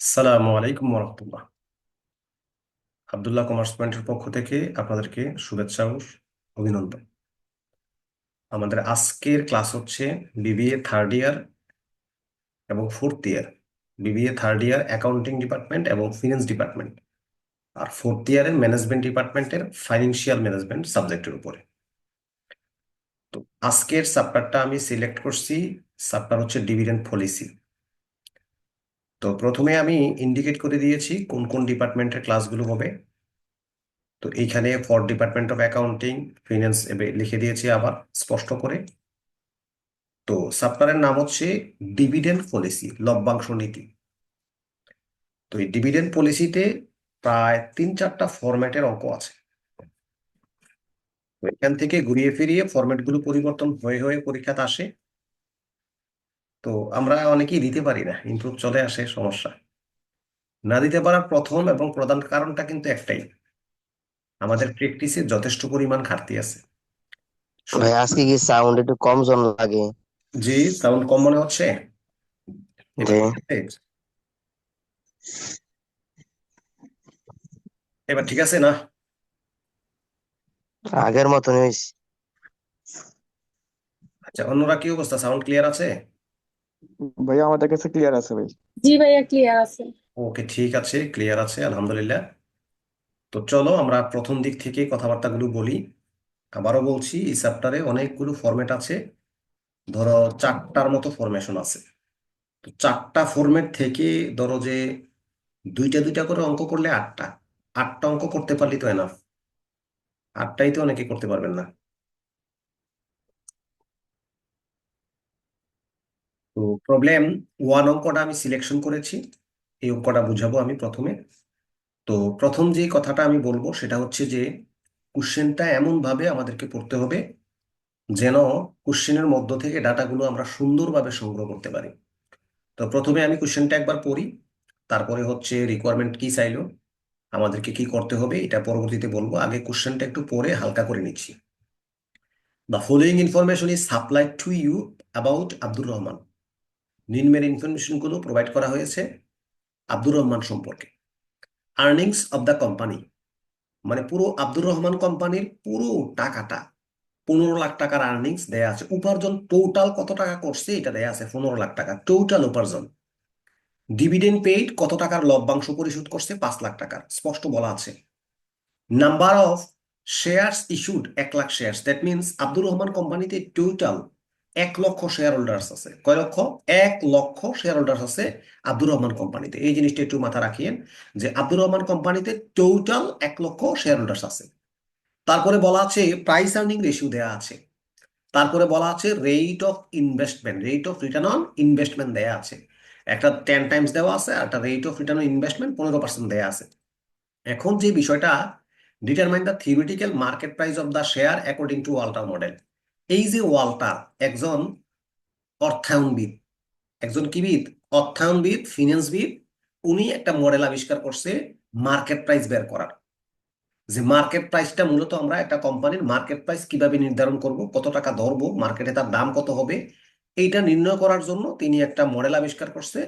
আসসালামু আলাইকুম রহমতুল্লাহ। আব্দুল্লাহ কমার্স পয়েন্টের পক্ষ থেকে আপনাদেরকে শুভেচ্ছা ও অভিনন্দন। আমাদের আজকের ক্লাস হচ্ছে বিবিএ থার্ড ইয়ার এবং fourth year. BBA third year accounting department এবং ফিনান্স ডিপার্টমেন্ট, আর ফোর্থ ইয়ারের ম্যানেজমেন্ট ডিপার্টমেন্টের ফাইন্যান্সিয়াল ম্যানেজমেন্ট সাবজেক্টের উপরে। তো আজকের চ্যাপ্টারটা আমি সিলেক্ট করছি, চ্যাপ্টার হচ্ছে ডিভিডেন্ড পলিসি। তো প্রথমে আমি ইন্ডিকেট করে দিয়েছি কোন কোন ডিপার্টমেন্টের ক্লাসগুলো হবে। তো এইখানে for department of accounting finance লিখে দিয়েছি আবার স্পষ্ট করে। তো চ্যাপ্টারের নাম হচ্ছে ডিভিডেন্ড পলিসি, লভ্যাংশ নীতি। তো এই ডিভিডেন্ড পলিসিতে প্রায় 3-4টা ফরম্যাটের অঙ্ক আছে। তো এখান থেকে ঘুরিয়ে ফিরিয়ে ফরম্যাটগুলো পরিবর্তন হয়ে হয়ে পরীক্ষাতে আসে। তো আমরা অনেকেই দিতে পারি না, ইনপুট চলে আসে, সমস্যা। না দিতে পারার প্রথম এবং প্রধান কারণটা কিন্তু একটাই, আমাদের প্র্যাকটিসে যথেষ্ট পরিমাণ ঘাটতি আছে। শুধু ভাই আজকে কি সাউন্ড একটু কম জন লাগে? জি, সাউন্ড কম মনে হচ্ছে। এবার যে ঠিক আছে? এবার ঠিক আছে না? আগের মতন হইছে। আচ্ছা, অন্যরা কি অবস্থা, সাউন্ড ক্লিয়ার আছে? ভাইয়া আমাদের কাছে ক্লিয়ার আছে ভাই। জি ভাইয়া ক্লিয়ার আছে। ওকে, ঠিক আছে, ক্লিয়ার আছে, আলহামদুলিল্লাহ। তো চলো আমরা প্রথম দিক থেকে কথাবার্তাগুলো বলি। আবারও বলছি, এই চ্যাপ্টারে অনেকগুলো ফরম্যাট আছে। ধরো 4টার মতো ফরমেশন আছে। তো 4টা ফরম্যাট থেকে ধরো যে দুইটা দুইটা করে অঙ্ক করলে 8টা, 8টা অঙ্ক করতে পারলি তো এনাফ। 8টাই তো অনেকে করতে পারবেন না। তো প্রবলেম ওয়ান অঙ্কটা আমি সিলেকশন করেছি, এই অঙ্কটা বুঝাবো আমি প্রথমে। তো প্রথম যে কথাটা আমি বলবো সেটা হচ্ছে যে কোশ্চেনটা এমন ভাবে আমাদেরকে পড়তে হবে যেন কোশ্চেনের মধ্য থেকে ডাটাগুলো আমরা সুন্দরভাবে সংগ্রহ করতে পারি। তো প্রথমে আমি কোশ্চেনটা একবার পড়ি, তারপরে হচ্ছে রিকোয়ারমেন্ট কি চাইলো, আমাদেরকে কি করতে হবে এটা পরবর্তীতে বলবো। আগে কোশ্চেনটা একটু পড়ে হালকা করে নিচ্ছি। The following information is supplied to you about Abdur Rahman. নিম্নের ইনফরমেশনগুলো প্রোভাইড করা হয়েছে আব্দুর রহমান সম্পর্কে। আর্নিংস অব দ্য কোম্পানি, মানে পুরো আব্দুর রহমান কোম্পানির পুরো টাকাটা, 15 লাখ টাকার আর্নিংস দেয়া আছে। উপার্জন টোটাল কত টাকা করছে এটা দেয়া আছে, 15 লাখ টাকা টোটাল উপার্জন। ডিভিডেন্ড পেইড, কত টাকার লভ্যাংশ পরিশোধ করছে, 5 লাখ টাকার স্পষ্ট বলা আছে। Number of shares issued, 1 lakh share, that means Abdur Rahman কোম্পানিতে টোটাল 1 লক্ষ শেয়ার হোল্ডার্স আছে। কয় লক্ষ? 1 লক্ষ শেয়ার হোল্ডার্স আছে আব্দুর রহমান কোম্পানিতে। এই জিনিসটা একটু মাথা রাখিয়েন যে আব্দুর রহমান কোম্পানিতে টোটাল 1 লক্ষ শেয়ার হোল্ডার্স আছে। তারপরে বলা আছে প্রাইস আর্নিং রেশিও দেয়া আছে। তারপরে বলা আছে rate of investment, rate of return on investment দেয়া আছে। একটা 10 টাইমস দেওয়া আছে, আর একটা rate of return on investment 15% দেয়া আছে। এখন যে বিষয়টা, determine the theoretical market price of the share according to Walter model. এই যে ওয়াল্টার একজন অর্থায়নবিদ, একজন কিবিদ, অর্থায়নবিদ, ফিন্যান্সবিদ, উনি একটা মডেল আবিষ্কার করছে মার্কেট প্রাইস বের করার। যে মার্কেট প্রাইসটা মূলত আমরা একটা কোম্পানির মার্কেট প্রাইস কিভাবে নির্ধারণ করব, কত টাকা ধরবো, মার্কেটে তার দাম কত হবে, এইটা নির্ণয় করার জন্য তিনি একটা মডেল আবিষ্কার করছে।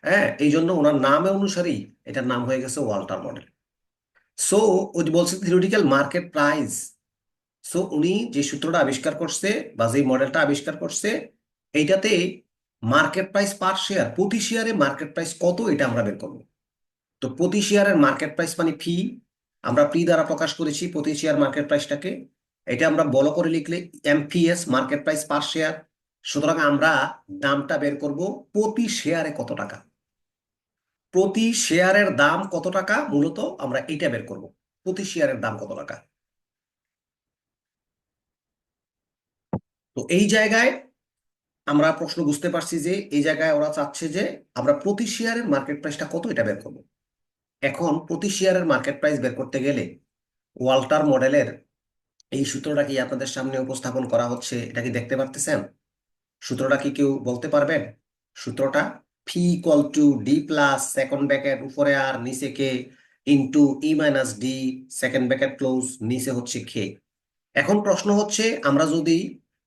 হ্যাঁ, এই জন্য ওনার নামে অনুসারেই এটার নাম হয়ে গেছে ওয়াল্টার মডেল। সো ওই যে বলছে থিওরিটিক্যাল মার্কেট প্রাইস, সো উনি যে সূত্রটা আবিষ্কার করছে বা যে মডেলটা আবিষ্কার করছে, এইটাতে মার্কেট প্রাইস পার শেয়ার, প্রতি শেয়ারে মার্কেট প্রাইস কত এটা আমরা বের করবো। তো প্রতি শেয়ারের মার্কেট প্রাইস মানে ফি, আমরা পি দ্বারা প্রকাশ করেছি প্রতি শেয়ার মার্কেট প্রাইসটাকে। এটা আমরা বড় করে লিখলে amps, market price per share. সুতরাং আমরা দামটা বের করব প্রতি শেয়ারে কত টাকা, প্রতি শেয়ারের দাম কত টাকা, মূলত আমরা এটা বের করব, প্রতি শেয়ারের দাম কত টাকা। তো এই জায়গায় আমরা প্রশ্ন বুঝতে পারছি যে এই জায়গায় ওরা চাচ্ছে যে আমরা প্রতি শেয়ারের মার্কেট প্রাইসটা কত এটা বের করব। এখন প্রতি শেয়ারের মার্কেট প্রাইস বের করতে গেলে ওয়াল্টার মডেলের এই সূত্রটা কি আপনাদের সামনে উপস্থাপন করা হচ্ছে, এটা কি দেখতে পারতেছেন? সূত্রটা কি কেউ বলতে পারবেন? সূত্রটা phi equal to D plus second bracket উপরে আর নিচে K into E minus D second bracket close নিচে হচ্ছে কে। এখন প্রশ্ন হচ্ছে আমরা যদি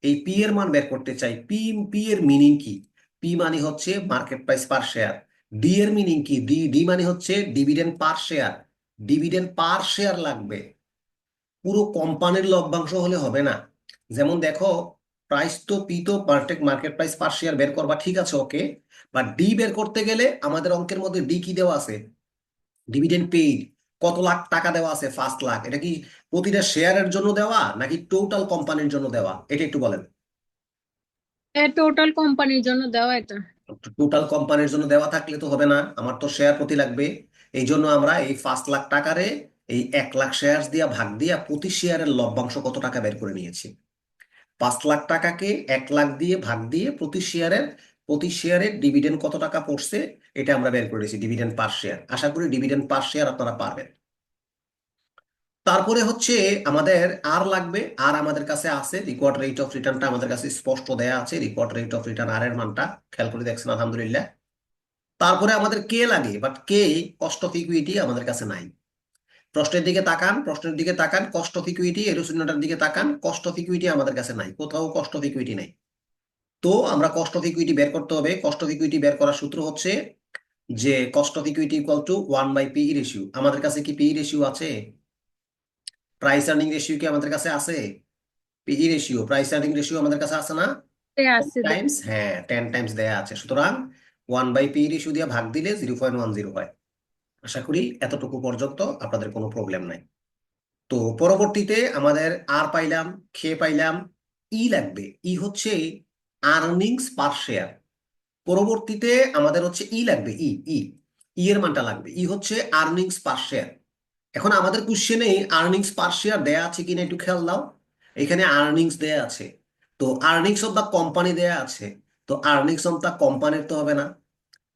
এই পি এর মান বের করতে চাই, পি পি এর মিনিং কি? পি মানে হচ্ছে market price per share, D এর মিনিং কি? ডি ডি মানে হচ্ছে ডিভিডেন্ড পার শেয়ার। ডিভিডেন্ড পার শেয়ার লাগবে, পুরো কোম্পানির লভ্যাংশ হলে হবে না। যেমন দেখো, প্রাইস তো পি তো মার্কেট প্রাইস পার শেয়ার বের করবা, ঠিক আছে, ওকে। বাট ডি বের করতে গেলে আমাদের অঙ্কের মধ্যে ডি কি দেওয়া আছে? Dividend paid. কত লাখ টাকা দেওয়া আছে? 5 লাখ। এটা কি প্রতিটা শেয়ারের জন্য দেওয়া নাকি টোটাল কোম্পানির জন্য দেওয়া? এটা একটু বলেন। টোটাল কোম্পানির জন্য দেওয়া এটা। টোটাল কোম্পানির জন্য দেওয়া থাকলে তো হবে না, আমার তো শেয়ার প্রতি লাগবে। এই জন্য আমরা এই 5 লাখ টাকারে এই 1 লাখ শেয়ার দিয়া ভাগ দিয়া প্রতি শেয়ারের লভ্যাংশ কত টাকা বের করে নিয়েছি। 5 লাখ টাকাকে 1 লাখ দিয়ে ভাগ দিয়ে প্রতি শেয়ারের ডিভিডেন্ড কত টাকা পড়ছে এটা আমরা বের করেছি, ডিভিডেন্ড পার শেয়ার। আশা করি ডিভিডেন্ড পার শেয়ার আপনারা পারবেন। তারপরে হচ্ছে আমাদের আর লাগবে। আর আমাদের কাছে আছে রিকোয়ার্ড রেট অফ রিটার্নটা আমাদের কাছে স্পষ্ট দেয়া আছে, রিকোয়ার্ড রেট অফ রিটার্ন আর এর মানটা খেয়াল করে দেখছেন, আলহামদুলিল্লাহ। তারপরে আমাদের কে লাগে, but K cost of equity আমাদের কাছে নাই। প্রশ্নের দিকে তাকান, কস্ট অফ ইকুইটি এরোসিনাটার দিকে তাকান, কস্ট অফ ইকুইটি আমাদের কাছে নাই, কোথাও কস্ট অফ ইকুইটি নাই। তো আমরা কস্ট অফ ইকুইটি বের করতে হবে। কস্ট অফ ইকুইটি বের করার সূত্র হচ্ছে যে cost of equity equal to 1/PE ratio. আমাদের কাছে কি পিই রেশিও আছে? প্রাইস আর্নিং রেশিও কি আমাদের কাছে আছে? পিই রেশিও, প্রাইস আর্নিং রেশিও আমাদের কাছে আছে না? আছে টাইমস, হ্যাঁ 10 টাইমস দেয়া আছে। সুতরাং 1/PE রেশিও দিয়ে ভাগ দিলে 0.10 হয়। আশা করি এতটুকু পর্যন্ত আপনাদের কোনো প্রবলেম নাই। তো পরবর্তীতে আমাদের আর পাইলাম, খেয়ে পাইলাম, ই লাগবে। ই হচ্ছে আর্নিংস পার শেয়ার। পরবর্তীতে আমাদের হচ্ছে ই লাগবে, ই ই ই এর মানটা লাগবে। ই হচ্ছে আর্নিংস পার শেয়ার। এখন আমাদের কোশ্চেনে আর্নিংস পার শেয়ার দেয়া আছে কিনা একটু খেয়াল দাও। এখানে আর্নিংস দেয়া আছে, তো আর্নিংস অফ দ্য কোম্পানি দেয়া আছে। তো আর্নিংস অফ দ্য কোম্পানির তো হবে না,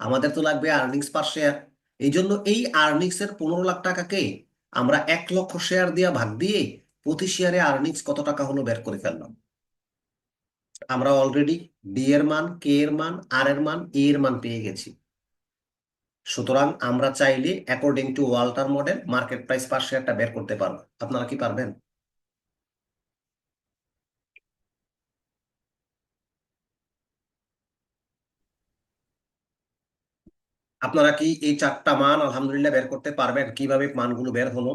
আমাদের তো লাগবে আর্নিংস পার শেয়ার। এই জন্য এই আর্নিংস এর 15 লাখ টাকাকে আমরা 1 লক্ষ শেয়ার দিয়ে ভাগ দিয়ে প্রতি শেয়ারে আর্নিংস কত টাকা হলো বের করে ফেললাম। আমরা অলরেডি ডি এর মান, কে এর মান, আর এর মান, এ এর মান পেয়ে গেছি। সুতরাং আমরা চাইলে according to Walter model market price per শেয়ারটা বের করতে পারবো। আপনারা কি পারবেন? আপনারা কি এই 4টা মান আলহামদুলিল্লাহ বের করতে পারবেন? কিভাবে মানগুলো বের হলো?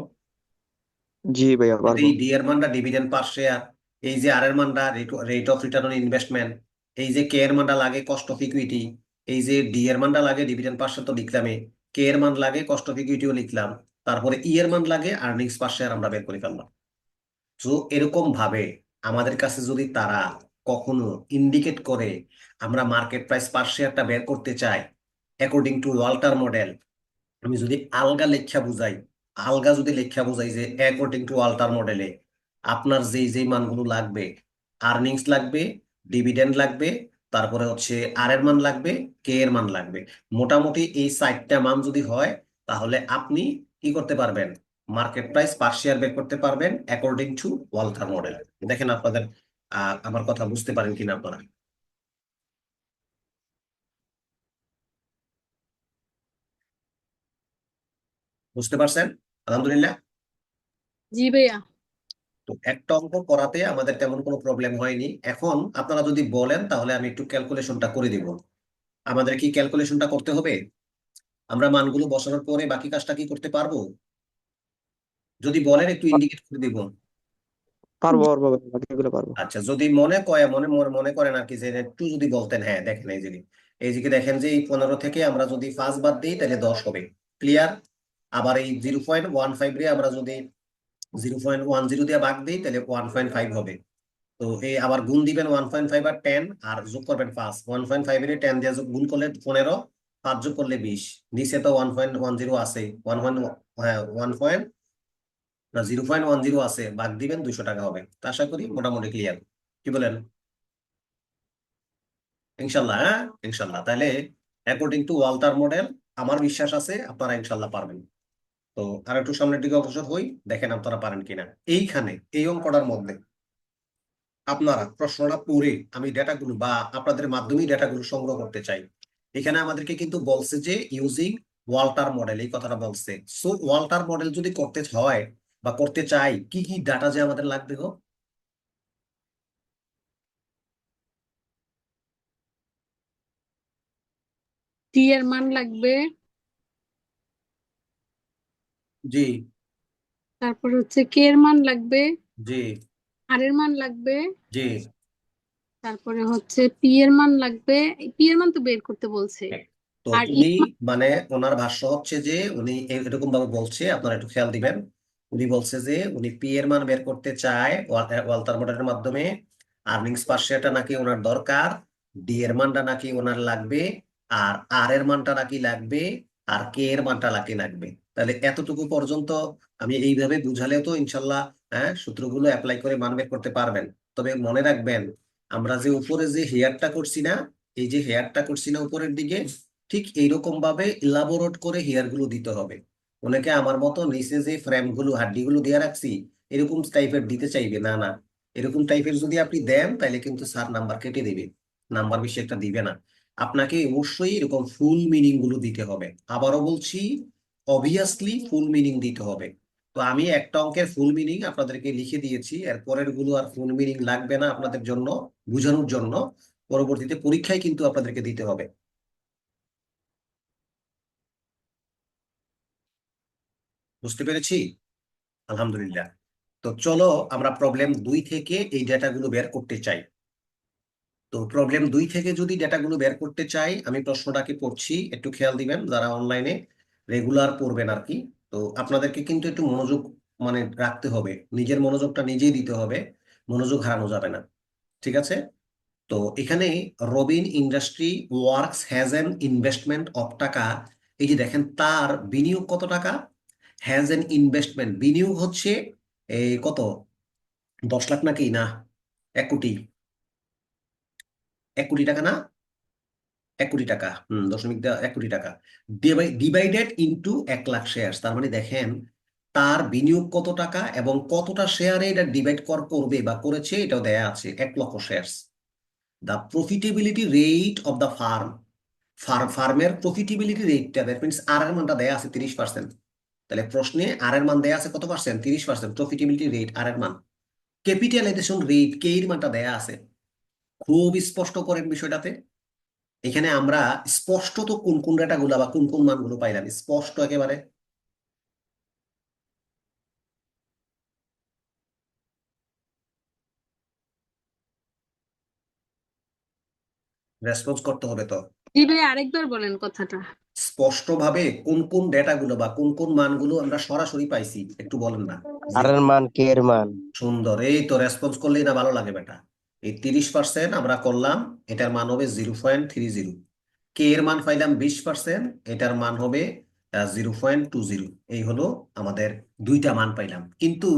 জি ভাইয়া পারবো। এই ডি এর মানটা ডিভিডেন্ড পার শেয়ার, এই যে আর এর মানটা rate of return on investment, এই যে কে এর মানটা লাগে কস্ট অফ ইকুইটি, এই যে ডি এর মানটা লাগে ডিভিডেন্ড পার শেয়ার তো লিখলামই, কে এর মান লাগে কস্ট অফ ইকুইটিও লিখলাম, তারপরে ই এর মান লাগে আর্নিংস পার শেয়ার আমরা বের করে ফেললাম। তো এরকম ভাবে আমাদের কাছে যদি তারা কখনো ইন্ডিকেট করে আমরা মার্কেট প্রাইস পার শেয়ারটা বের করতে চাই অ্যাকর্ডিং টু ওয়াল্টার মডেল, আমি যদি আলগা যদি লেখা বুঝাই যে অ্যাকর্ডিং টু ওয়াল্টার মডেলে আপনার যেই যেই মানগুলো লাগবে, আর্নিংস লাগবে, ডিভিডেন্ড লাগবে, তারপরে হচ্ছে আর এর মান লাগবে, কে এর মান লাগবে, মোটামুটি এই 4টা মান যদি হয় তাহলে আপনি কি করতে পারবেন? মার্কেট প্রাইস পার শেয়ার বের করতে পারবেন অ্যাকর্ডিং টু ওয়াল্টার মডেল। দেখেন আপনাদের আমার কথা বুঝতে পারেন কিনা আপনারা? বুঝতে পারছেন? আলহামদুলিল্লাহ। জি ভাইয়া। তো একটা অঙ্ক করাতে আমাদের তেমন কোনো প্রবলেম হয়নি। এখন আপনারা যদি বলেন তাহলে আমি একটু ক্যালকুলেশনটা করে দিব। আমাদের কি ক্যালকুলেশনটা করতে হবে? আমরা মানগুলো বসানোর পরে বাকি কাজটা কি করতে পারবো? যদি বলেন একটু ইন্ডিকেট করে দিব। পারবো পারবো ভাইয়া, বাকিগুলো পারবো। আচ্ছা, যদি মনে কয় মনে মনে মনে করেন আর কি যে একটু যদি বলতেন, হ্যাঁ দেখেন এই যে দেখেন যে এই 15 থেকে আমরা যদি 5 বাদ দিই তাহলে 10 হবে। ক্লিয়ার? আবার এই 0.15 রে আমরা যদি 0.10 দিয়ে ভাগ দিই তাহলে 1.5 হবে। তো এই আবার গুণ দিবেন 1.5 আর 10, আর যোগ করবেন 5। 1.5 এর 10 দিয়ে গুণ করলে 15, 5 যোগ করলে 20। নিচে তো 1.10 আছে, 1 না 0.10 আছে, ভাগ দিবেন 200 টাকা হবে। তা আশা করি মোটামুটি ক্লিয়ার। কি বলেন? ইনশাল্লাহ, হ্যাঁ ইনশাল্লাহ। তাহলে অ্যাকর্ডিং টু ওয়াল্টার মডেল আমার বিশ্বাস আছে আপনারা ইনশাল্লাহ পারবেন। তো আর একটু সামনের দিকে অগ্রসর হই, দেখেন আপনারা পারেন কিনা। এইখানে এই অঙ্কটার মধ্যে আপনারা প্রশ্নটা পড়ে আমি ডেটাগুলো বা আপনাদের মাধ্যমে ডেটাগুলো সংগ্রহ করতে চাই। এখানে আমাদেরকে কিন্তু বলছে যে ইউজিং ওয়াল্টার মডেল, এই কথাটা বলছে। সো ওয়াল্টার মডেল যদি করতে হয় বা করতে চাই, কি কি ডাটা যে আমাদের লাগবে গো? টি এর মান লাগবে, জি তারপর হচ্ছে কে এর মান লাগবে, জি আর এর মান লাগবে, জি। তারপরে হচ্ছে পি এর মান লাগবে। পি এর মান তো বের করতে বলছে। তো আর ই উনি মানে ওনার ভাষ্য হচ্ছে যে উনি এরকম ভাবে বলছে, আপনারা একটু খেয়াল দিবেন। উনি বলছে যে উনি পি এর মান বের করতে চায় ওয়ালটার মডেলের মাধ্যমে। আর্নিংস পার শেয়ারটা নাকি ওনার দরকার, ডি এর মানটা নাকি ওনার লাগবে, আর আর এর মানটা নাকি লাগবে, আর কে এর মানটা নাকি লাগবে। তাহলে এতটুকু পর্যন্ত আমি এইভাবে বুঝালেও তো ইনশাল্লাহ হ্যাঁ সূত্রগুলো অ্যাপ্লাই করে মান বের করতে পারবেন। তবে মনে রাখবেন, আমরা যে উপরে যে হেয়ারটা করছি না, এই যে হেয়ারটা করছি না উপরের দিকে, ঠিক এইরকম ভাবে ইলাবোরেট করে হেয়ার গুলো দিতে হবে। অনেকে আমার মতো নিচে যে ফ্রেম গুলো হাড্ডি গুলো দিয়ে রাখছি এরকম টাইপের দিতে চাইবে না। না, এরকম টাইপের যদি আপনি দেন তাহলে কিন্তু স্যার নাম্বার কেটে দেবে, নাম্বার বেশি একটা দিবে না। আপনাকে অবশ্যই এরকম ফুল মিনিং গুলো দিতে হবে। আবারও বলছি, অবভিয়াসলি ফুল মিনিং দিতে হবে। তো আমি একটা অঙ্কের ফুল মিনিং আপনাদেরকে লিখে দিয়েছি, এর পরের গুলো আর ফুল মিনিং লাগবে না আপনাদের জন্য বোঝানোর জন্য। পরবর্তীতে পরীক্ষায় কিন্তু আপনাদেরকে দিতে হবে। বুঝতে পেরেছি? আলহামদুলিল্লাহ। তো চলো আমরা প্রবলেম 2 থেকে এই ডেটাগুলো বের করতে চাই। তো প্রবলেম 2 থেকে যদি ডেটাগুলো বের করতে চাই, আমি প্রশ্নটাকে পড়ছি, একটু খেয়াল দিবেন যারা অনলাইনে রেগুলার পড়বেন আর কি। তো আপনাদেরকে কিন্তু একটু মনোযোগ মানে রাখতে হবে, নিজের মনোযোগটা নিজেই দিতে হবে, মনোযোগ হারানো যাবে না। ঠিক আছে? তো এখানে Robin industry works has N investment of টাকা। এই যে দেখেন তার বিনিয়োগ কত টাকা, হ্যাজ এন ইনভেস্টমেন্ট বিনিয়োগ হচ্ছে এই কত, 10 লাখ নাকি না 1 কোটি, 1 কোটি টাকা না, 1 কোটি টাকা, 1 কোটি টাকা ডিভাইডেড ইন্টু 1 লাখ শেয়ার। তার মানে দেখেন তার বিনিয়োগ কত টাকা এবং কতটা শেয়ারে এটা ডিভাইড করবে বা করেছে এটাও দেয়া আছে, 1 লক্ষ share. The profitability rate of the ফার্মের প্রফিটেবিলিটি রেটটা, দ্যাট মিনস আর এর মানটা দেয়া আছে 30%। তাহলে প্রশ্নে আর এর মান দেয়া আছে কত পার্সেন্ট, 30%। প্রফিটেবিলিটি রেট আর এর মান, ক্যাপিটালাইজেশন রেট কে এর মানটা দেয়া আছে। খুব স্পষ্ট করেন বিষয়টাতে। এখানে আমরা স্পষ্ট তো কোন কোন ডেটা গুলা বা কোন কোন মানগুলো পাইলাম, স্পষ্ট একেবারে। রেসপন্স করতে হবে তো জি ভাই, আরেকবার বলেন কথাটা। স্পষ্ট ভাবে, কোন কোন ডেটা গুলো বা কোন কোন মানগুলো আমরা সরাসরি পাইছি একটু বলেন না। আর এর মান কে এর মান। সুন্দর, এই তো রেসপন্স করলেই না ভালো লাগে বেটা। এই 30% আমরা করলাম, এটার মান হবে 0.30। কে এর মান পাইলাম 20%, এটার মান হবে 0.20। এই হলো আমাদের দুইটা মান পাইলাম। কিন্তু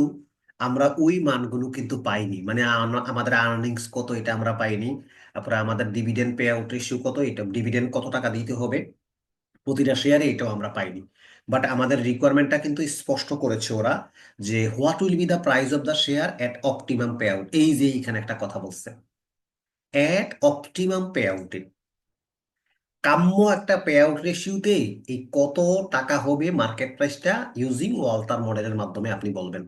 আমরা ওই মানগুলো কিন্তু পাইনি, মানে আমাদের আর্নিংস কত এটা আমরা পাইনি। তারপরে আমাদের ডিভিডেন্ড পে আউট রেশিও কত, এটা ডিভিডেন্ড কত টাকা দিতে হবে প্রতিটা শেয়ারে, এটাও আমরা পাইনি। বাট আমাদের রিকোয়ারমেন্টটা কিন্তু স্পষ্ট করেছে ওরা, যে what will be the price of the share at optimum pay out. এই যে এখানে একটা কথা বলছে, এট অপটিমাম পে আউটে, কাম্য একটা পে আউট রেশিওতে এই কত টাকা হবে মার্কেট প্রাইসটা ইউজিং ওয়ালটার মডেলের মাধ্যমে আপনি বলবেন।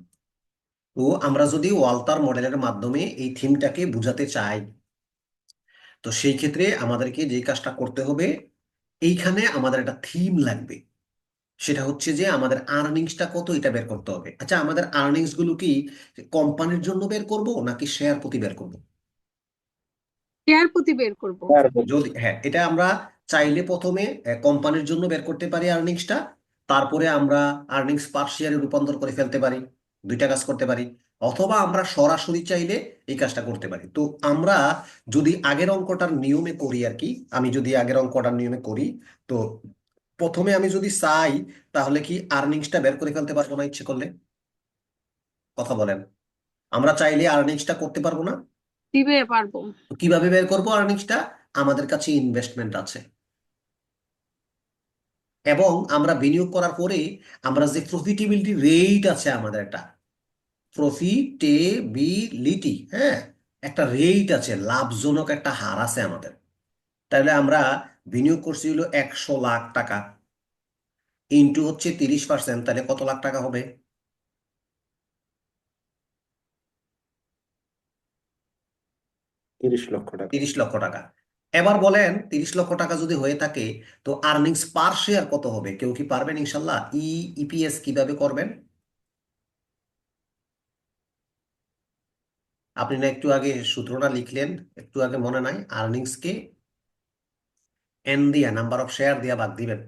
তো আমরা যদি ওয়ালটার মডেলের মাধ্যমে এই থিমটাকে বুঝাতে চাই, তো সেই ক্ষেত্রে আমাদেরকে যে কাজটা করতে হবে, এইখানে আমাদের একটা থিম লাগবে। সেটা হচ্ছে যে আমাদের আর্নিংসটা কত এটা বের করতে হবে। আচ্ছা, আমাদের আর্নিংস গুলো কি কোম্পানির জন্য বের করব নাকি শেয়ার প্রতি বের করব? শেয়ার প্রতি বের করব। যদি হ্যাঁ, এটা আমরা চাইলে প্রথমে কোম্পানির জন্য বের করতে পারি আর্নিংসটা, তারপরে আমরা আর্নিংস পার শেয়ারে রূপান্তর করে ফেলতে পারি, দুইটা কাজ করতে পারি। অথবা আমরা সরাসরি চাইলে এই কাজটা করতে পারি। তো আমরা যদি আগের অঙ্কটার নিয়মে করি আর কি, আমি যদি আগের অঙ্কটার নিয়মে করি, তো প্রথমে আমি যদি চাই তাহলে কি আর্নিংসটা বের করে ফেলতে পারবো না ইচ্ছে করলে? কথা বলেন, আমরা চাইলে আর্নিংসটা করতে পারবো না? দিবে পারবো। তো কিভাবে বের করবো আর্নিংসটা? আমাদের কাছে ইনভেস্টমেন্ট আছে এবং আমরা বিনিয়োগ করার পরে আমরা যে প্রফিটেবিলিটি রেট আছে, আমাদের একটা প্রফিটেবিলিটি, হ্যাঁ, একটা রেট আছে, লাভজনক একটা হার আছে আমাদের। তাহলে আমরা বিনিয়োগ করছি হলো 100 লাখ টাকা, ইন্টু হচ্ছে 30%, তাহলে কত লাখ টাকা হবে? 30 লক্ষ টাকা। 30 লক্ষ টাকা। এবার বলেন 30 লক্ষ টাকা যদি হয়ে থাকে তো আর্নিংস পার শেয়ার কত হবে? কেউ কি পারবেন ইনশাল্লাহ? ইপিএস কিভাবে করবেন? আপনি না একটু আগে সূত্রটা লিখলেন, একটু আগে মনে নাই? আর্নিংস কে এন দিয়া, নাম্বার অফ শেয়ার দিয়া ভাগ দিবেন।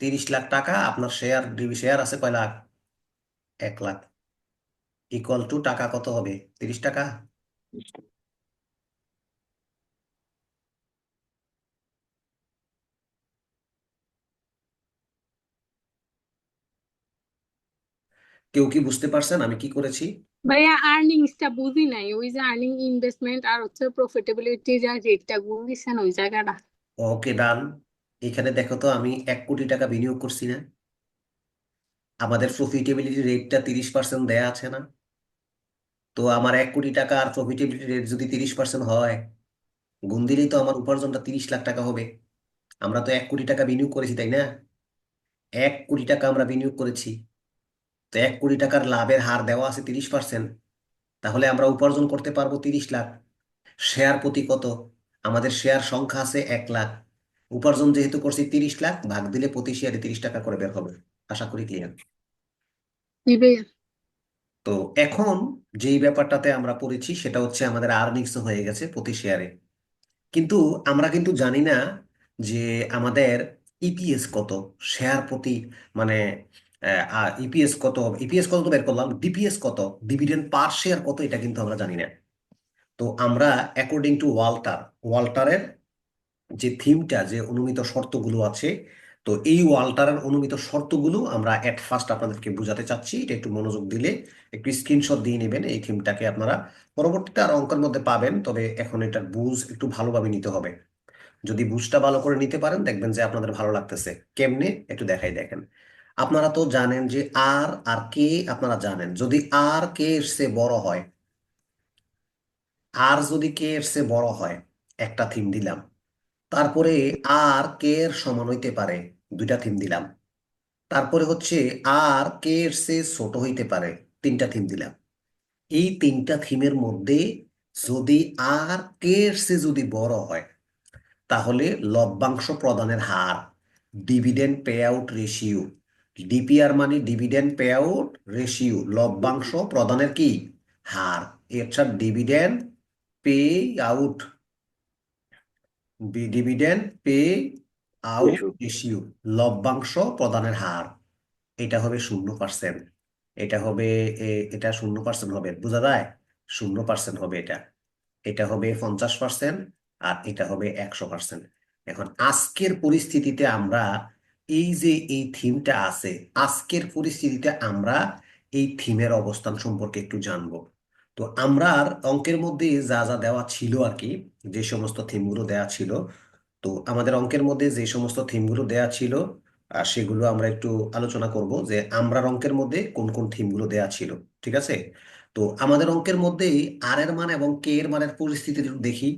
30 লাখ টাকা, আপনার শেয়ার শেয়ার আছে কয় লাখ? 1 লাখ। ইকুয়াল টু টাকা কত হবে? 30 টাকা। কেউ কি বুঝতে পারছেন আমি কি করেছি? ভাইয়া আর্নিংসটা বুঝি নাই, ওই যে আর্নিং ইনভেস্টমেন্ট আর হচ্ছে প্রফিটেবিলিটি যা রেটটা গুণ দিচ্ছেন ওই জায়গাটা। ওকে, ডান। এখানে দেখো তো, আমি 1 কোটি টাকা বিনিয়োগ করছি না? আমাদের প্রফিটেবিলিটি রেটটা 30% দেয়া আছে না? তো আমার 1 কোটি টাকা আর প্রফিটেবিলিটি রেট যদি 30% হয়, গুণ দিলেই তো আমার উপার্জনটা 30 লাখ টাকা হবে। আমরা তো 1 কোটি টাকা বিনিয়োগ করেছি, তাই না? 1 কোটি টাকা আমরা বিনিয়োগ করেছি। তো 1 কোটি টাকার লাভের হার দেওয়া আছে 30%। তাহলে আমরা উপার্জন করতে পারবো 30 লাখ। শেয়ার প্রতি কত? আমাদের শেয়ার সংখ্যা আছে 1 লাখ। উপার্জন যেহেতু করছি 30 লাখ, ভাগ দিলে প্রতি শেয়ারে 30 টাকা করে বের হবে। আশা করি ক্লিয়ার। জি ভাইয়া। তো এখন যেই ব্যাপারটাতে আমরা পড়েছি সেটা হচ্ছে আমাদের আর্নিংস হয়ে গেছে প্রতি শেয়ারে। কিন্তু আমরা কিন্তু জানি না যে আমাদের ইপিএস কত, শেয়ার প্রতি, মানে ইপিএস কত। ইপিএস কত তো বের করলাম, ডিপিএস কত, ডিভিডেন্ড পার শেয়ার কত, এটা কিন্তু আমরা জানি না। তো আমরা অ্যাকর্ডিং টু ওয়াল্টারের যে থিমটা, যে অনুমিত শর্তগুলো আছে, তো এই ওয়াল্টারের অনুমিত শর্তগুলো আমরা এট ফার্স্ট আপনাদেরকে বোঝাতে চাচ্ছি। এটা একটু মনোযোগ দিলে, একটু স্ক্রিনশট দিয়ে নেবেন। এই থিমটাকে আপনারা পরবর্তীতে আর অঙ্কের মধ্যে পাবেন, তবে এখন এটার বুঝ একটু ভালোভাবে নিতে হবে। যদি বুঝটা ভালো করে নিতে পারেন, দেখবেন যে আপনাদের ভালো লাগতেছে। কেমনে একটু দেখাই, দেখেন। আপনারা তো জানেন যে আর আর কে, আপনারা জানেন যদি আর কে এর চেয়ে বড় হয়, আর যদি কে এর চেয়ে বড় হয়, একটা থিম দিলাম। তারপরে আর কে এর সমান হইতে পারে, দুইটা থিম দিলাম। তারপরে হচ্ছে আর কে এর চেয়ে ছোট হইতে পারে, তিনটা থিম দিলাম। এই তিনটা থিমের মধ্যে যদি আর কে এর চেয়ে যদি বড় হয়, তাহলে লভ্যাংশ প্রদানের হার, dividend pay out ratio, DPR মানে ডিভিডেন্ড পে আউট রেশিও, লভ্যাংশ প্রদানের কি হার, এছাড়া dividend pay out, dividend pay out ratio, লভ্যাংশ প্রদানের হার, এটা হবে 0%। এটা হবে এটা 0% হবে, বোঝা যায়? 0% হবে এটা। এটা হবে 50%, আর এটা হবে 100%। এখন আজকের পরিস্থিতিতে আমরা এই যে এই থিমটা আছে, আজকের পরিস্থিতিতে আমরা এই থিমের অবস্থান সম্পর্কে একটু জানবো। তো আমরা অঙ্কের মধ্যে যা যা দেওয়া ছিল আর কি, যে সমস্ত থিমগুলো দেওয়া ছিল, তো আমাদের অঙ্কের মধ্যে যে সমস্ত থিমগুলো দেয়া ছিল, সেগুলো আমরা একটু আলোচনা করব যে আমরা অঙ্কের মধ্যে কোন কোন থিমগুলো দেয়া ছিল। ঠিক আছে? তো আমাদের অঙ্কের মধ্যে আর এর মান এবং কে এর মানের পরিস্থিতি একটু দেখি।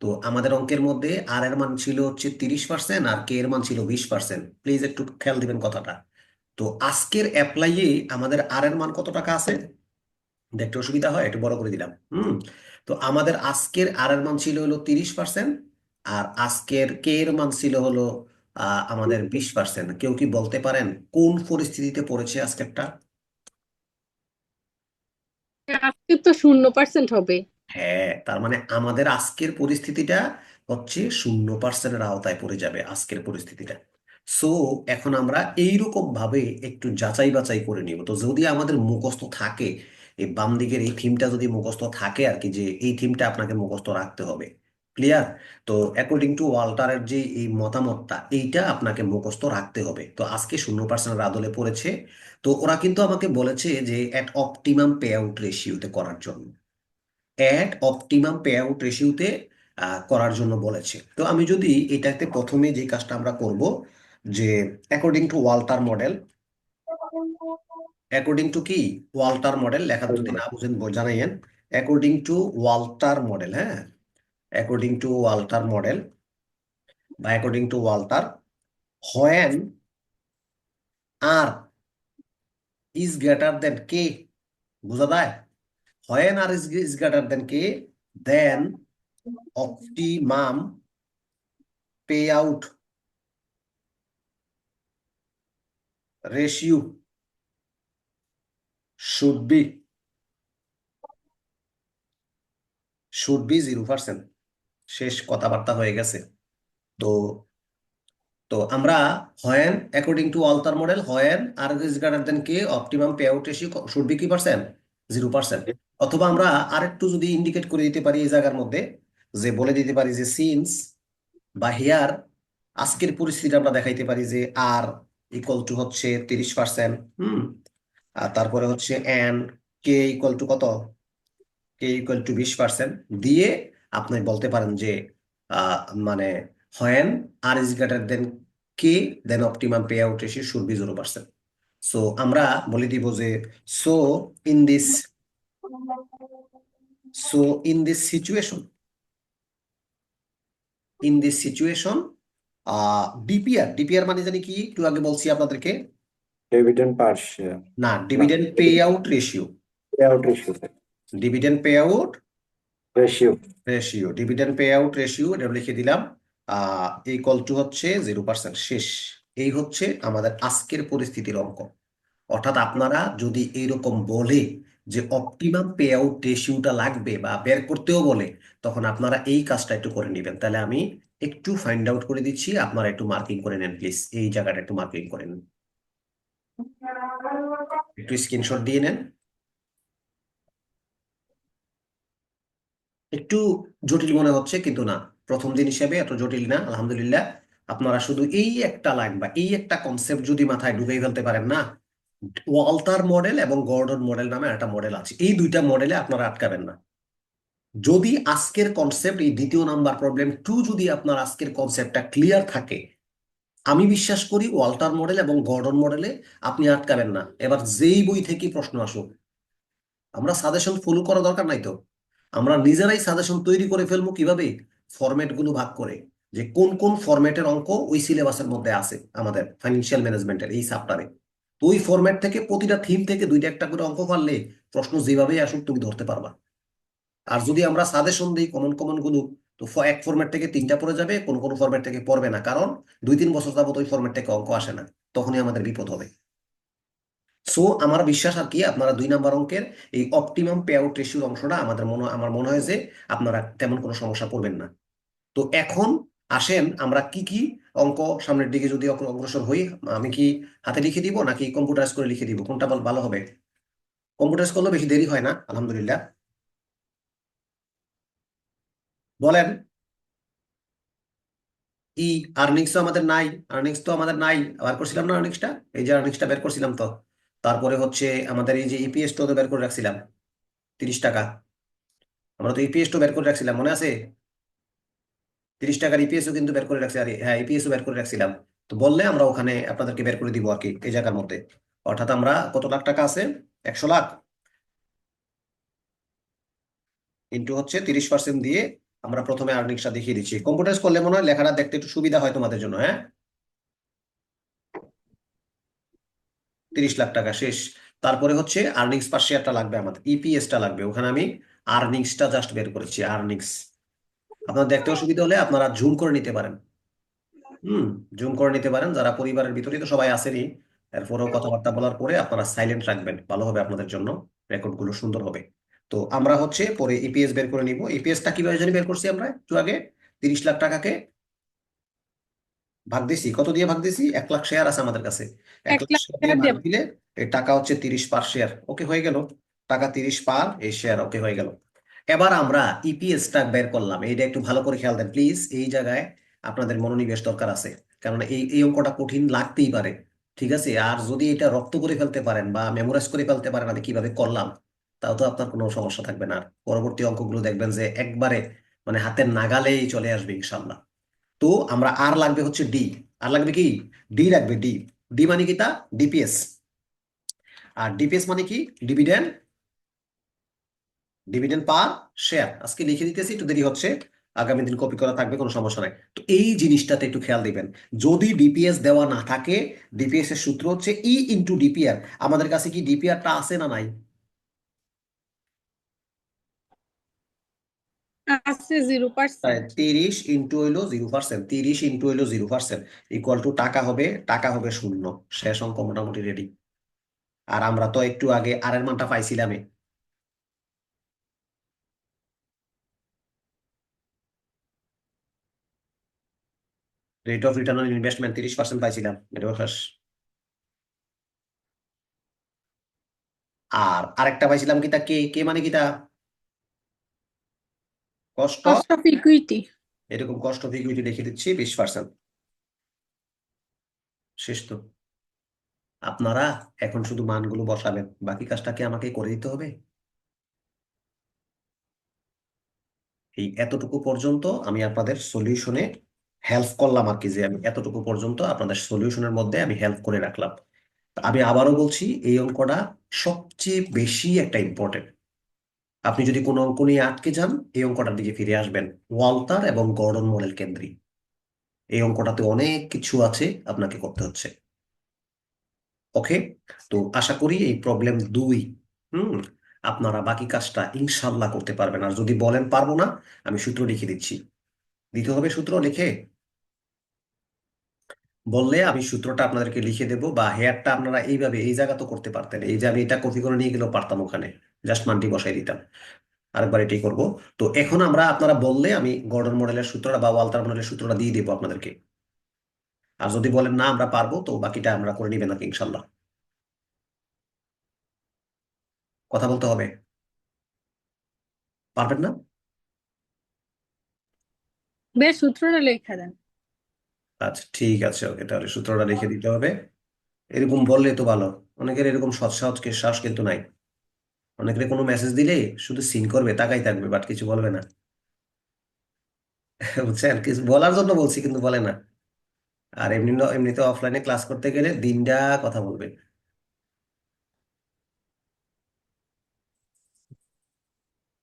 তো আমাদের অঙ্কের মধ্যে আর এর মান ছিল হচ্ছে 30% আর কে এর মান ছিল 20%। প্লিজ একটু খেয়াল দিবেন কথাটা। তো আজকের অ্যাপ্লাইয়ে আমাদের আর এর মান কত টাকা আছে? দেখতে অসুবিধা হয়, একটু বড় করে দিলাম। তো আমাদের আজকের আর এর মান ছিল হলো 30%, আর আজকের কে এর মান ছিল হলো আমাদের 20%। কেউ কি বলতে পারেন কোন পরিস্থিতিতে পড়েছে আজকেরটা? আজকে তো 0% হবে। হ্যাঁ, তার মানে আমাদের আজকের পরিস্থিতিটা হচ্ছে 0%-এর আওতায় পড়ে যাবে আজকের পরিস্থিতিটা। সো এখন আমরা এইরকম ভাবে একটু যাচাই বাছাই করে নিব। তো যদি আমাদের মুখস্থ থাকে, এই বাম দিকের এই থিমটা যদি মুখস্থ থাকে আর কি, যে এই থিমটা আপনাকে মুখস্থ রাখতে হবে। ক্লিয়ার? তো অ্যাকর্ডিং টু ওয়াল্টারের যে এই মতামতটা, এইটা আপনাকে মুখস্থ রাখতে হবে। তো আজকে 0%-এর আদলে পড়েছে। তো ওরা কিন্তু আমাকে বলেছে যে অ্যাট অপটিমাম পে আউট রেশিওতে করার জন্য, অপটিমাম পে আউট রেশিওতে করার জন্য বলেছে। তো আমি যদি এটাতে প্রথমে যে কাজটা আমরা করব, যে according to Walter model, according to কি ওয়াল্টার মডেল লেখা যদি না বুঝেন জানাইয়েন। অ্যাকর্ডিং টু ওয়াল্টার মডেল, হ্যাঁ, অ্যাকর্ডিং টু ওয়াল্টার মডেল বা according to Walter, when R is greater than K, বোঝা যায়? When R is greater than K, then optimum pay out ratio should be 0%। শেষ কথাবার্তা হয়ে গেছে। তো তো আমরা when according to Walter model when R is greater than K optimum pay out ratio should B কি পার্সেন্ট 0%। অথবা আমরা আরেকটু যদি ইন্ডিকেট করে দিতে পারি এই জায়গার মধ্যে, যে বলে দিতে পারি যে সিন্স বা হিয়ার আজকের পরিস্থিতি আমরা দেখাইতে পারি যে আর ইকুয়াল টু হচ্ছে 30%। আর তারপরে হচ্ছে এন কে ইকুয়াল টু কত, কে ইকুয়াল টু 20% দিয়ে আপনি বলতে পারেন যে মানে when R is greater than K then optimum pay out ratio should be 0%। So আমরা বলে দিব যে so in this so in this situation DPR মানে জানি কি, একটু আগে বলছি আপনাদেরকে, डिविडेंड पर शेयर না ना ডিভিডেন্ড পে আউট রেশিও, पे आउट रेशियो से dividend pay out ratio ratio, dividend pay out ratio এটা লিখে দিলাম ইকুয়াল টু হচ্ছে 0%। শেষ। এই হচ্ছে আমাদের আজকের পরিস্থিতির অঙ্ক। অর্থাৎ আপনারা যদি এইরকম বলে যে অপটিমাম পে আউট রেশিওটা লাগবে বা বের করতেও বলে, তখন আপনারা এই কাজটা একটু করে নেবেন। তাহলে আমি একটু ফাইন্ড আউট করে দিচ্ছি, আপনারা একটু মার্কিং করে নেন প্লিজ, এই জায়গাটা একটু মার্কিং করে নেন, একটু স্ক্রিনশট দিয়ে নেন। একটু জটিল মনে হচ্ছে কিন্তু না, প্রথম দিন হিসেবে এত জটিল না আলহামদুলিল্লাহ। আপনারা শুধু এই একটা লাইন বা এই একটা কনসেপ্ট যদি মাথায় ঢুকাই ফেলতে পারেন না, ওয়াল্টার মডেল এবং গর্ডন মডেল নামে একটা মডেল আছে, এই দুইটা মডেলে আপনারা আটকাবেন না। যদি আজকের কনসেপ্ট এই দ্বিতীয় নাম্বার প্রবলেম 2 যদি আপনার আজকের কনসেপ্টটা ক্লিয়ার থাকে, আমি বিশ্বাস করি ওয়াল্টার মডেল এবং গর্ডন মডেলে আপনি আটকাবেন না। এবার যেই বই থেকে প্রশ্ন আসুক, আমরা সাজেশন ফলো করা দরকার নাই তো, আমরা নিজেরাই সাজেশন তৈরি করে ফেলবো। কিভাবে? ফরম্যাট গুলো ভাগ করে, যে কোন কোন ফরম্যাটের অঙ্ক ওই সিলেবাসের মধ্যে আছে আমাদের ফাইন্যান্সিয়াল ম্যানেজমেন্টের এই চ্যাপ্টারে। তো ওই ফরম্যাট থেকে প্রতিটা থিম থেকে দুইটা একটা করে অঙ্ক পারলে প্রশ্ন যেভাবেই আসুক তুমি ধরতে পারবা। আর যদি আমরা সাজেশন দিই কমন কমন গুলো, তো এক ফরম্যাট থেকে তিনটা পড়ে যাবে, কোন কোন ফরম্যাট থেকে পড়বে না, কারণ 2-3 বছর যাবত ওই ফরম্যাট থেকে অঙ্ক আসে না, তখনই আমাদের বিপদ হবে। সো আমার বিশ্বাস আর কি আপনারা 2 নাম্বার অঙ্কের এই অপটিমাম পে আউট রেশিওর অংশটা আমার মনে হয় যে আপনারা তেমন কোনো সমস্যা পড়বেন না। তো এখন আসেন আমরা কি কি অঙ্ক সামনের দিকে যদি অগ্রসর হই, আমি কি হাতে লিখে দিব নাকি কম্পিউটারাইজ করে লিখে দিব, কোনটা ভালো হবে? কম্পিউটারাইজ করলে বেশি দেরি হয় না আলহামদুলিল্লাহ। বলেন। ই আর্নিংস তো আমাদের নাই, বের করছিলাম না আর্নিংসটা, এই যে আর্নিংসটা বের করছিলাম তো। তারপরে হচ্ছে আমাদের এই যে ইপিএস তো বের করে রাখছিলাম 30 টাকা, আমরা তো ইপিএস তো বের করে রাখছিলাম, মনে আছে? 30 টাকার ইপিএসও কিন্তু বের করে রাখছি, আরে হ্যাঁ ইপিএসও বের করে রাখছিলাম। তো বললে আমরা ওখানে আপনাদেরকে বের করে দিব আর কি এই জায়গার মধ্যে। অর্থাৎ আমরা কত লাখ টাকা আছে, 100 লাখ ইন্টু হচ্ছে 30% দিয়ে আমরা প্রথমে আর্নিংসটা দেখিয়ে দিচ্ছি। কম্পিউটারাইজ করলে মনে হয় লেখাটা দেখতে একটু সুবিধা হয় তোমাদের জন্য। হ্যাঁ, 30 লাখ টাকা শেষ। তারপরে হচ্ছে আর্নিংস পার শেয়ারটা লাগবে, আমাদের ইপিএসটা লাগবে, ওখানে আমি আর্নিংসটা জাস্ট বের করেছি আর্নিংস। আপনার দেখতে অসুবিধা হলে আপনারা জুম করে নিতে পারেন। জুম করে নিতে পারেন, যারা পরিবারের ভিতরে তো সবাই আসেনি, এরপরেও কথাবার্তা বলার পরে আপনারা সাইলেন্ট রাখবেন, ভালো হবে আপনাদের জন্য, রেকর্ড গুলো সুন্দর হবে। তো আমরা হচ্ছে পরে ইপিএস বের করে নিব। ইপিএসটা কিভাবে জানি বের করছি আমরা একটু আগে, 30 লাখ টাকাকে ভাগ দিছি, কত দিয়ে ভাগ দিছি, 1 লাখ শেয়ার আছে আমাদের কাছে, 1 এক লাখ লাখ শেয়ার টাকা দিয়ে ভাগ দেব। দিলে এই টাকা হচ্ছে 30 পার শেয়ার, ওকে হয়ে গেল, টাকা 30 পার এই শেয়ার, ওকে হয়ে গেল। এবার আমরা ইপিএসটা বের করলাম, এইটা একটু ভালো করে খেয়াল দেন প্লিজ, এই জায়গায় আপনাদের মনোনিবেশ দরকার আছে, কারণ এই এই অঙ্কটা কঠিন লাগতেই পারে। ঠিক আছে, আর যদি এটা রপ্ত করে ফেলতে পারেন বা মেমোরাইজ করে ফেলতে পারেন আমি কিভাবে করলাম, তাও তো আপনার কোনো সমস্যা থাকবে না। আর পরবর্তী অঙ্কগুলো দেখবেন যে একবারে মানে হাতের নাগালেই চলে আসবে ইনশাল্লাহ। তো আমরা আর লাগবে হচ্ছে ডি, আর লাগবে কি, ডি লাগবে, ডি। ডি মানে কি তা, ডিপিএস। আর ডিপিএস মানে কি, ডিভিডেন্ড, ডিভিডেন্ড পার শেয়ার। আজকে লিখে দিতেছি, একটু দেরি হচ্ছে, আগামী দিন কপি করা থাকবে, কোনো সমস্যা নাই। তো এই জিনিসটাতে একটু খেয়াল দিবেন, যদি ডিপিএস দেওয়া না থাকে, ডিপিএস এর সূত্র হচ্ছে ই ইন্টু ডিপিআর। আমাদের কাছে কি ডিপিআরটা আছে না নাই? আছে 0%। 30 ইন্টু হইলো 0%, ইকুয়াল টু টাকা হবে 0। শেষ অঙ্ক মোটামুটি রেডি। আর আমরা তো একটু আগে আর এর মানটা পাইছিলাম, rate of return on investment 30% পাইছিলাম, এটাও শেষ। আর আরেকটা পাইছিলাম কিতা, কে কে মানে কিতা, কষ্ট। Cost of equity. এরকম কষ্ট অফ ইকুইটি লিখে দিচ্ছি 20%। শেষ তো। আপনারা এখন শুধু মানগুলো বসাবেন, বাকি কাজটা কি আমাকে করে দিতে হবে? এই এতটুকু পর্যন্ত আমি আপনাদের সলিউশনে হেল্প করলাম আর কি, যে আমি এতটুকু পর্যন্ত আপনাদের সলিউশনের মধ্যে আমি হেল্প করে রাখলাম। তা আমি আবারও বলছি, এই অঙ্কটা সবচেয়ে বেশি একটা ইম্পর্টেন্ট। আপনি যদি কোনো অঙ্ক নিয়ে আটকে যান, এই অঙ্কটার দিকে ফিরে আসবেন, ওয়াল্টার এবং গর্ডন মডেল কেন্দ্রিক। এই অঙ্কটাতে অনেক কিছু আছে আপনাকে করতে হচ্ছে। ওকে, তো আশা করি এই প্রবলেম 2 আপনারা বাকি কাজটা ইনশাল্লাহ করতে পারবেন। আর যদি বলেন পারবো না, আমি সূত্র লিখে দিচ্ছি। দিতে হবে সূত্র লিখে, বললে আমি সূত্রটা আপনাদেরকে লিখে দেবো, বা হেয়ারটা আপনারা এইভাবে এই জায়গা তো করতে পারতেন, এই যে আমি এটা কপি করে নিয়ে গেলেও পারতাম, ওখানে জাস্ট মানটি বসাই দিতাম। আরেকবার এটাই করব। তো এখন আপনারা বললে আমি গর্ডন মডেলের সূত্রটা বা ওয়াল্টার মডেলের সূত্রটা দিয়ে দেবো আপনাদেরকে। আর যদি বলেন না আমরা পারবো, তো বাকিটা আমরা করে নিবেন নাকি ইনশাল্লাহ। কথা বলতে হবে, পারবেন না? বেশ, সূত্রটা লেখা দেন। আচ্ছা ঠিক আছে, ওকে, তাহলে সূত্রটা লিখে দিতে হবে। এরকম বললে তো ভালো। অনেকের এরকম সাহস কিন্তু নাই। অনেকের কোনো মেসেজ দিলে শুধু সিন করবে, তাকাই থাকবে, বাট কিছু বলবে না। বুঝছেন, কিছু বলার জন্য বলছি কিন্তু বলে না। আর এমনিতে অফলাইনে ক্লাস করতে গেলে দিনটা কথা বলবে।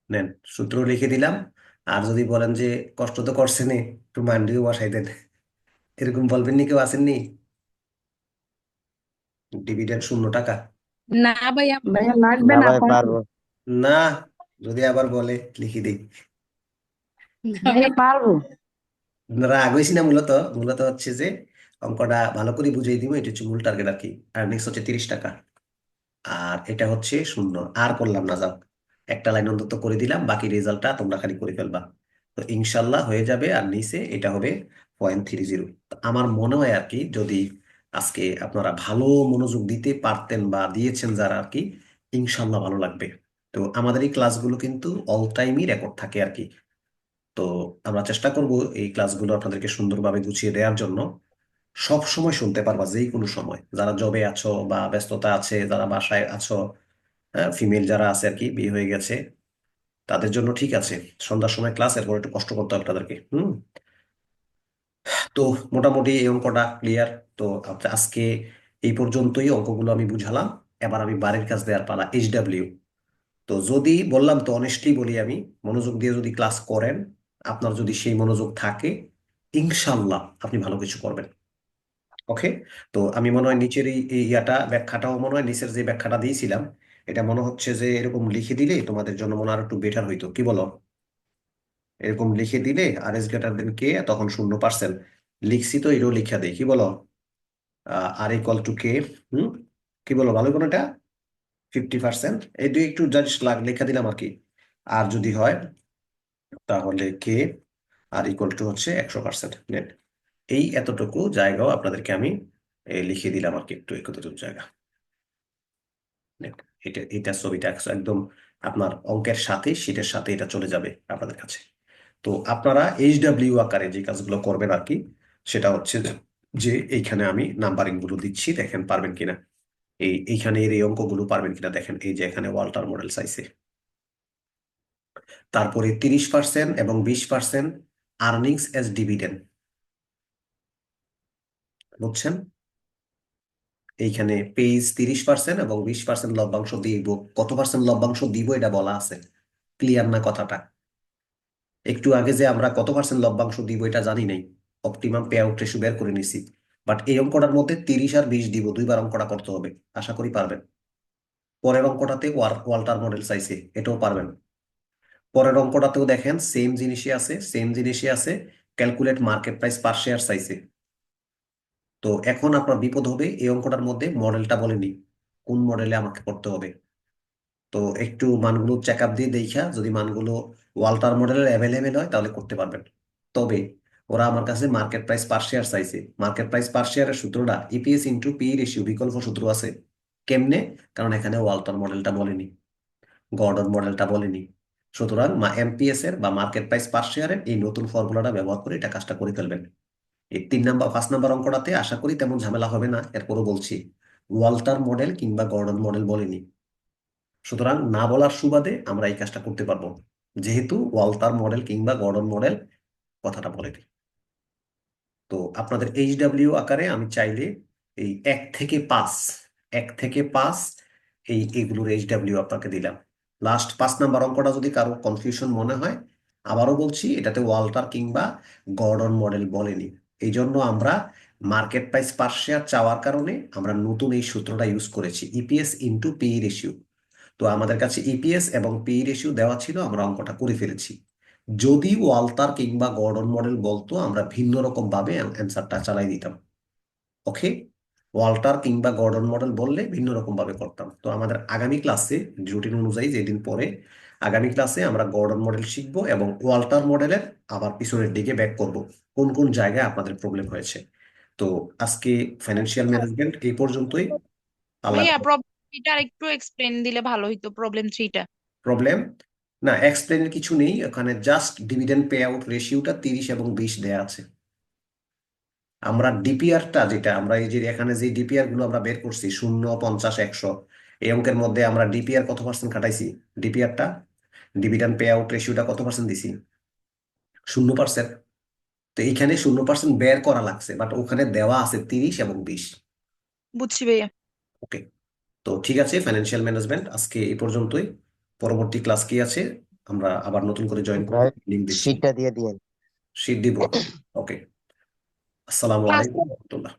নেন, সূত্র লিখে দিলাম। আর যদি বলেন যে কষ্ট তো করছেন, একটু মান্ডিও বসাই দেন, এরকম বলবেন নি? কেউ আসেননি? ডিভিডেন্ড 0 টাকা। না ভাইয়া, ভাইয়া লাগবে না না, ভাই পারবো। পারবো। না, যদি আবার বলে লিখে দিই। না ভাইয়া পারবো। রাগ হয়েছি না, মূলত মূলত হচ্ছে যে অঙ্কটা ভালো করে বুঝিয়ে দিব। এটা হচ্ছে মূল টার্গেট আর কি। আর্নিংস হচ্ছে 30 টাকা, আর এটা হচ্ছে 0। আর করলাম না, যাও, একটা লাইন অন্তত করে দিলাম, বাকি রেজাল্টটা তোমরা খালি করে ফেলবা। তো ইনশাল্লাহ হয়ে যাবে। আর নিচে এটা হবে 0.30। আমার মনে হয় আর কি, যদি আজকে আপনারা ভালো মনোযোগ দিতে পারতেন বা দিয়েছেন যারা আর কি, ইনশাল্লাহ ভালো লাগবে। তো আমাদের এই ক্লাসগুলো কিন্তু অল টাইমই রেকর্ড থাকে আর কি। তো আমরা চেষ্টা করব এই ক্লাসগুলো আপনাদেরকে সুন্দরভাবে গুছিয়ে দেওয়ার জন্য। সব সময় শুনতে পারবা, যেই কোনো সময়, যারা জবে আছো বা ব্যস্ততা আছে, যারা বাসায় আছো, হ্যাঁ, ফিমেল যারা আছে আর কি, বিয়ে হয়ে গেছে, তাদের জন্য ঠিক আছে। সন্ধ্যার সময় ক্লাস, এরপর একটু কষ্ট করতে হবে তাদেরকে। তো মোটামুটি এই অঙ্কটা ক্লিয়ার। তো আজকে এই পর্যন্তই অঙ্কগুলো আমি বুঝালাম। এবার আমি বাড়ির কাজ দেওয়ার পালা, HW। তো যদি বললাম তো অনেস্টলি বলি আমি, মনোযোগ দিয়ে যদি ক্লাস করেন, আপনার যদি সেই মনোযোগ থাকে, ইনশাল্লাহ আপনি ভালো কিছু করবেন। ওকে, তো আমি মনে হয় নিচের এই ইয়াটা ব্যাখ্যাটাও মনে হয়, নিচের যে ব্যাখ্যাটা দিয়েছিলাম, এটা মনে হচ্ছে যে এরকম লিখে দিলে তোমাদের জন্য মনে হয় আর একটু বেটার হইতো, কি বলো? এরকম লিখে দিলে আর এস গ্রেটার দেন কে, তখন 0%। লিখছি তো, এটাও লিখা দেই, কি বলো? আর ইকুয়াল টু কে। হুম, কি বলো, ভালো কোনো এটা? 50%, এই দুই একটু জাস্ট লেখা দিলাম আর কি। আর যদি হয় তাহলে কে আর ইকুয়াল টু হচ্ছে 100%। নেন, এই এতটুকু জায়গাও আপনাদেরকে আমি লিখে দিলাম আর কি, একটু এতটুকু জায়গা। নেন, এটা ছবিটা একদম আপনার অঙ্কের সাথে, শীটের সাথে এটা চলে যাবে আপনাদের কাছে। তো আপনারা HW আকারে যে কাজগুলো করবেন আর কি, সেটা হচ্ছে যে এইখানে আমি নাম্বারিং গুলো দিচ্ছি, দেখেন পারবেন কিনা। এইখানে এই অঙ্কগুলো পারবেন কিনা দেখেন। এই যে এখানে ওয়াল্টার মডেল চাইছে। তারপরে 30% এবং 20% আর্নিংস এজ ডিভিডেন্ড, বুঝছেন? এইখানে পেজ 30% এবং 20% লভ্যাংশ দিব। কত পার্সেন্ট লভ্যাংশ দিব এটা বলা আছে, ক্লিয়ার না কথাটা? একটু আগে যে আমরা কত পার্সেন্ট লভ্যাংশ দিব এটা জানি নাই, অপটিমাম পে আউট রেশিও বের করে নিছি। বাট এই অঙ্কটার মধ্যে 30 আর 20 দিব, দুইবার অঙ্কটা করতে হবে। আশা করি পারবেন। পরের অঙ্কটাতে ওয়াল্টার মডেল চাইছে, এটাও পারবেন। পরের অঙ্কটাতেও দেখেন সেম জিনিসই আছে calculate market price per share চাইছে। তো এখন আপনার বিপদ হবে এই অঙ্কটার মধ্যে মডেলটা বলেনি কোন মডেলে আমাকে করতে হবে। তো একটু মানগুলো চেক আপ দিয়ে দেখা যদি মানগুলো ওয়াল্টার মডেলের অ্যাভেলেবেল হয় তাহলে করতে পারবেন। তবে ওরা আমার কাছে মার্কেট প্রাইস পার শেয়ার চাইছে। মার্কেট প্রাইস পার শেয়ারের সূত্রটা ইপিএস ইন্টু পি রেশিও বিকল্প সূত্র আছে। কেমনে? কারণ এখানে ওয়াল্টার মডেলটা বলেনি, গর্ডন মডেলটা বলেনি। সুতরাং এমপিএস এর বা মার্কেট প্রাইস পার শেয়ারের এই নতুন ফর্মুলাটা ব্যবহার করে এটা কাজটা করে ফেলবেন। এই 5 নাম্বার অঙ্কটাতে আশা করি তেমন ঝামেলা হবে না। এরপরও বলছি ওয়াল্টার মডেল কিংবা গর্ডন মডেল বলেনি। সুতরাং না বলার সুবাদে আমরা এই কাজটা করতে পারবো যেহেতু ওয়াল্টার মডেল কিংবা গর্ডন মডেল কথাটা বলেনি। তো আপনাদের এইচডাব্লিউ আকারে আমি চাইলে এই 1 থেকে 5 এগুলোর এইচডাব্লিউ আপনাকে দিলাম। লাস্ট 5 নাম্বার অঙ্কটা যদি কারো কনফিউশন মনে হয়, আবারও বলছি এটাতে ওয়াল্টার কিংবা গর্ডন মডেল বলেনি। এই জন্য আমরা মার্কেট প্রাইস পার শেয়ার চাওয়ার কারণে আমরা নতুন এই সূত্রটা ইউজ করেছি ইপিএস ইন্টু পি রেশিও। তো আমাদের কাছে ইপিএস এবং পি রেশিও দেওয়া ছিল, আমরা অঙ্কটা করে ফেলেছি। যদি ওয়াল্টার কিংবা গর্ডন মডেল বলতো আমরা ভিন্ন রকম ভাবে অ্যান্সারটা চালাই দিতাম। ওকে, ওয়াল্টার কিংবা গর্ডন মডেল বললে ভিন্ন রকম ভাবে করতাম। তো আমাদের আগামী ক্লাসে রুটিন অনুযায়ী যেদিন পরে আগামী ক্লাসে আমরা গর্ডন মডেল শিখবো এবং ওয়াল্টার মডেলের আবার পিছনের দিকে ব্যাক করব কোন কোন জায়গায় আপনাদের প্রবলেম হয়েছে। তো আজকে ফাইন্যান্সিয়াল ম্যানেজমেন্ট এই পর্যন্তই। আল্লাহ ভাইয়া প্রবলেম থ্রিটা আর একটু এক্সপ্লেন দিলে ভালো হইতো, প্রবলেম থ্রিটা। প্রবলেম না, এক্সপ্লেনের কিছু নেই, ওখানে জাস্ট ডিভিডেন্ড পে আউট রেশিওটা 30 এবং 20 দেয়া আছে। আমরা ডিপিআরটা যেটা আমরা এই যে এখানে যে ডিপিআর গুলো আমরা বের করছি 0, 50, 100, এই অঙ্কের মধ্যে আমরা ডিপিআর কত পার্সেন্ট খাটাইছি? ডিপিআরটা ডিভিডেন্ড পে আউট রেশিওটা কত পার্সেন্ট দিছি? 0%। তো এইখানে 0% বের করা লাগছে, বাট ওখানে দেওয়া আছে 30 এবং 20। বুঝছি ভাইয়া। ওকে, তো ঠিক আছে, ফাইন্যান্সিয়াল ম্যানেজমেন্ট আজকে এই পর্যন্তই। পরবর্তী ক্লাস কি আছে আমরা আবার নতুন করে জয়েন করবো, ভাই লিঙ্ক দিচ্ছি, শীটটা দিয়ে দিয়েন। শীট দিব। ওকে, আসসালামু ক্লাস আলাইকুম রহমতুল্লাহ।